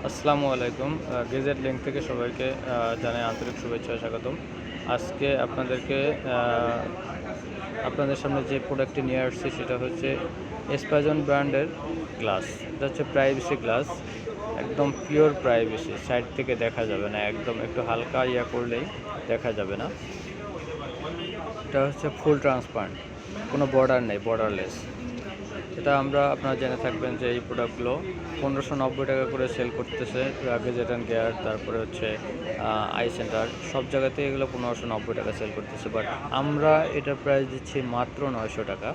আসসালামু আলাইকুম। Gazette link থেকে সবাইকে জানাই আন্তরিক শুভেচ্ছা ও স্বাগতম। আজকে আপনাদের সামনে যে প্রোডাক্টটি নিয়ে আসছি সেটা হচ্ছে এসপাজন ব্র্যান্ডের গ্লাস। এটা হচ্ছে প্রাইভেসি গ্লাস, একদম পিওর প্রাইভেসি, সাইড থেকে দেখা যাবে না, একদম একটু হালকা করলেই দেখা যাবে না। এটা হচ্ছে ফুল ট্রান্সপারেন্ট, কোনো বর্ডার নেই, বর্ডারলেস। এটা আপনারা জেনে থাকবেন যে এই প্রোডাক্টগুলো 1590 টাকা করে সেল করতেছে গেজেট অ্যান্ড গিয়ার, তারপরে হচ্ছে আই সেন্টার, সব জায়গাতে এগুলো 1590 টাকা সেল করতেছে। বাট আমরা এটার প্রাইস দিচ্ছি মাত্র 900 টাকা।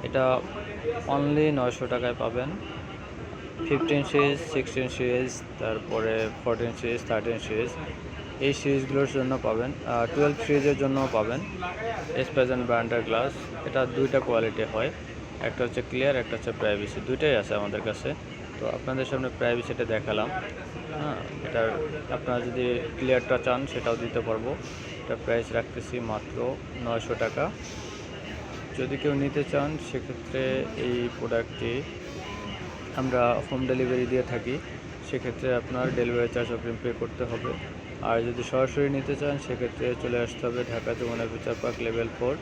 এটা অনলি 900 টাকায় পাবেন। 15 সিরিজ, 16 সিরিজ, তারপরে 14 সিরিজ, 13 সিরিজ, এই সিরিজগুলোর জন্য পাবেন। 12 সিরিজের জন্যও পাবেন এসপাজন ব্র্যান্ডের গ্লাস। এটা দুইটা কোয়ালিটি হয়, একটা হচ্ছে ক্লিয়ার, একটা হচ্ছে প্রাইভেসি, দুইটাই আছে আমাদের কাছে। তো আপনাদের সামনে প্রাইভেসিটা দেখালাম। হ্যাঁ, এটার আপনারা যদি ক্লিয়ারটা চান সেটাও দিতে পারবো। এটা প্রাইস রাখতেছি মাত্র 900 টাকা। যদি কেউ নিতে চান সেক্ষেত্রে এই প্রোডাক্টটি আমরা হোম ডেলিভারি দিয়ে থাকি। সেক্ষেত্রে আপনার ডেলিভারি চার্জ অগ্রিম পে করতে হবে। আর যদি সরাসরি নিতে চান সেক্ষেত্রে চলে আসতে হবে Dhaka Jamuna future park level 4,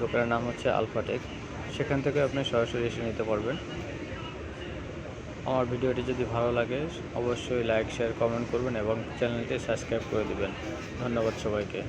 দোকানের নাম হচ্ছে আলফাটেক। সেখান থেকে আপনি সরাসরি এসে নিতে পারবেন। আমার ভিডিওটি যদি ভালো লাগে অবশ্যই লাইক, শেয়ার, কমেন্ট করবেন এবং চ্যানেলটি সাবস্ক্রাইব করে দেবেন। ধন্যবাদ সবাইকে।